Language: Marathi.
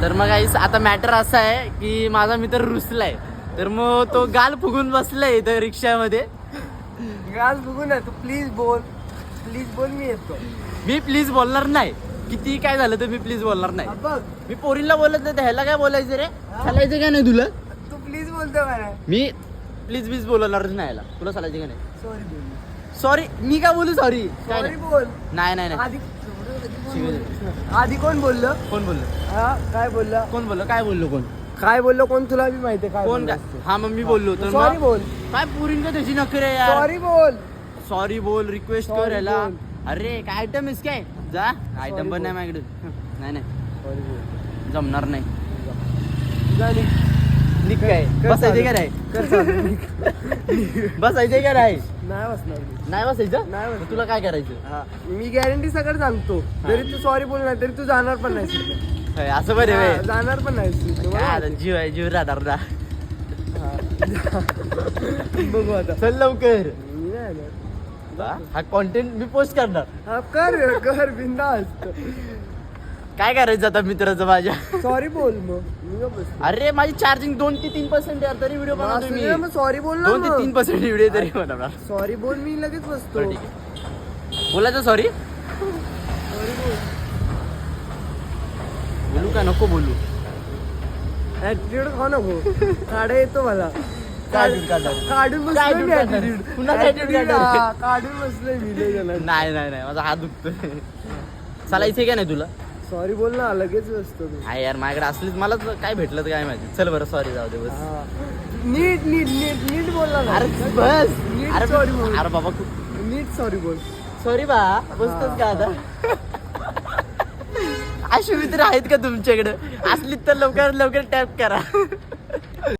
तर मग आता मॅटर असा आहे की माझा मित्र रुसलाय, तर मग तो गाल फुगून बसलाय इथं रिक्षामध्ये. गाल बघू ना, तू प्लीज बोल मी येतो. मी प्लीज बोलणार नाही, किती काय झालं तर मी प्लीज बोलणार नाही. बघ मी पोरीला बोलत नाही, ह्याला काय बोलायचं रे? चालायचं काय नाही तुला? तू प्लीज बोलतो का नाही? मी प्लीज बोलणारच नाही याला. तुला चालायचं का नाही? सॉरी बोल. सॉरी मी काय बोलू? सॉरी काय सॉरी नाही. बोल. नाही नाही नाही. आधी कोण बोललं? कोण बोललो? हा काय बोलला? कोण बोललो? काय बोललो? कोण काय बोललो? कोण तुला बी माहिती काय कोण काय? हा मग मी बोललो तर सॉरी मग बोल. काय पोरींका त्याची नखरे यार. सॉरी बोल. सॉरी बोल, रिक्वेस्ट कर Sorry याला. बोल. अरे काय आयटम आहेस काय? जा आयटम पण नाही माझ्याकडे. नाही नाही सॉरी बोल. जमणार नाही. झाली. निघ काय कर बसायचे चालू. का नाही? कर चालू. बसायचे का नाही? नाही बसणार मी. नाही बसायचं. नाही बसणार. मग तुला काय करायचं? हा, मी गॅरंटी सगळं सांगतो. जरी तू सॉरी बोलणार तरी तू जाणार पण नाही तिथे. होय, असं बरे हा, जाणार पण नाही तिथे. काय आता जीव आहे, जीव राहणार ना. बघू आता. चल लवकर. मी नाही येणार. हा कॉन्टेंट मी पोस्ट करणार. हा, कर बिंदास. काय करायचं आता मित्राचं माझ्या? सॉरी बोल मग. मी गप्प बसतो. अरे माझी चार्जिंग 2 ते 3% यार, तरी व्हिडिओ बनवतो मी. मग सॉरी बोल ना. 2 ते 3% व्हिडिओ तरी बनवणार. सॉरी बोल, मी लगेच बसतो. बरं, ठीक आहे. बोलायचं सॉरी? सॉरी बोल. बोलू का नको बोलू? ऍटिट्यूड खाऊ नको. काढा येतो मला. काढून काढणार. काढून काय बसलोय मी attitude काढणार? attitude. पुन्हा attitude Attitude, काढणार? हा, काढून बसलोय मी लय जणांना. नाही माझा हात दुखतोय. चालायचंय का नाही तुला? सॉरी बोल ना, लगेच बसतो तू. हा यार माझ्याकडे असलीच, मला काय भेटलं तर काय माहिती. चल बरं सॉरी, जाऊ दे बस. हा. नीट बोलला ना. अरे बस. नीट अरे sorry बोल. अरे बाबा नीट सॉरी बोल. सॉरी बा. बसतोच का आता? अशी मित्र आहेत का तुमच्याकडे? असली तर लवकर टॅप करा.